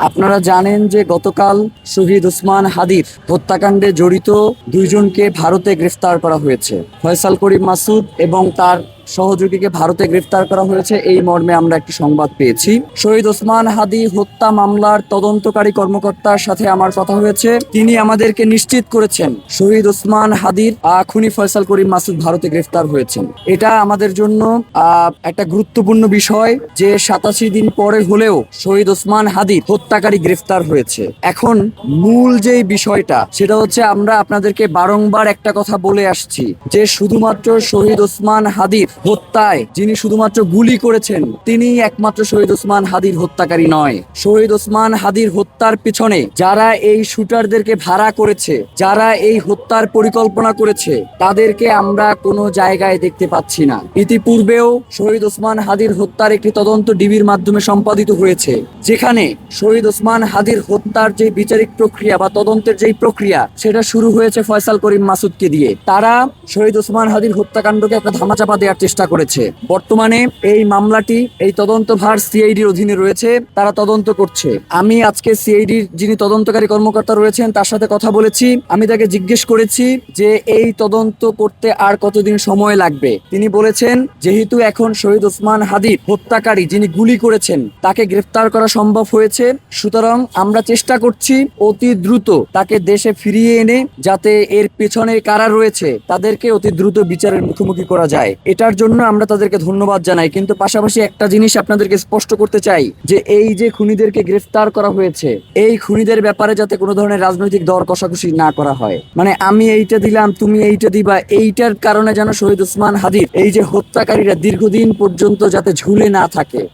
আপনারা জানেন যে গতকাল শহীদ ওসমান হাদির হত্যাকাণ্ডে জড়িত দুইজনকে ভারতে গ্রেফতার করা হয়েছে। ফয়সাল করিম মাসুদ এবং তার সহযোগীকে ভারতে গ্রেফতার করা হয়েছে, এই মর্মে আমরা একটি সংবাদ পেয়েছি। শহীদ ওসমান হাদি হত্যা মামলার তদন্তকারী কর্মকর্তার সাথে আমার কথা হয়েছে। তিনি আমাদেরকে নিশ্চিত করেছেন শহীদ ওসমান হাদির খুনি ফয়সাল করিম মাসুদ ভারতে গ্রেফতার হয়েছেন। এটা আমাদের জন্য একটা গুরুত্বপূর্ণ বিষয় যে 87 দিন পরে হলেও শহীদ ওসমান হাদির হত্যাকারী গ্রেফতার হয়েছে। এখন মূল যে বিষয়টা সেটা হচ্ছে, আমরা আপনাদেরকে বারংবার একটা কথা বলে আসছি যে শুধুমাত্র শহীদ ওসমান হাদির হত্যায় যিনি শুধুমাত্র গুলি করেছেন তিনি একমাত্র শহীদ ওসমান হাদির হত্যাকারী নয়। শহীদ ওসমান হাদির হত্যার পিছনে যারা এই শুটারদেরকে ভাড়া করেছে, যারা এই হত্যার পরিকল্পনা করেছে, তাদেরকে আমরা কোনো জায়গায় দেখতে পাচ্ছি না। ইতিপূর্বেও শহীদ ওসমান হাদির হত্যার একটি তদন্ত ডিবির মাধ্যমে সম্পাদিত হয়েছে, যেখানে শহীদ ওসমান হাদির হত্যার যে বিচারিক প্রক্রিয়া বা তদন্তের যেই প্রক্রিয়া সেটা শুরু হয়েছে ফয়সাল করিম মাসুদকে দিয়ে। তারা শহীদ ওসমান হাদির হত্যাকাণ্ডকে একটা ধামাচাপা দেওয়ার চেষ্টা করেছে। বর্তমানে এই মামলাটি এই তদন্তভার সিআইডির অধীনে রয়েছে, তারা তদন্ত করছে। আমি আজকে সিআইডির যিনি তদন্তকারী কর্মকর্তা রয়েছেন তার সাথে কথা বলেছি। আমি তাকে জিজ্ঞেস করেছি যে এই তদন্ত করতে আর কতদিন সময় লাগবে। তিনি বলেছেন যেহেতু এখন শহীদ ওসমান হাদির হত্যাকারী যিনি গুলি করেছেন তাকে গ্রেফতার করা সম্ভব হয়েছে, সুতরাং আমরা চেষ্টা করছি অতি দ্রুত তাকে দেশে ফিরিয়ে এনে যাতে এর পেছনে কারা রয়েছে তাদেরকে অতি দ্রুত বিচারের মুখোমুখি করা যায়। এটার জন্য আমরা তাদেরকে ধন্যবাদ জানাই, কিন্তু পাশাপাশি একটা জিনিস আপনাদেরকে স্পষ্ট করতে চাই যে এই যে খুনিদেরকে গ্রেফতার করা হয়েছে, এই খুনিদের ব্যাপারে যাতে কোনো ধরনের রাজনৈতিক দর কষাকষি না করা হয়। মানে আমি এইটা দিলাম তুমি এইটা দিবা, এইটার কারণে যেন শহীদ ওসমান হাদির এই যে হত্যাকারীরা দীর্ঘদিন পর্যন্ত যাতে ঝুলে না থাকে।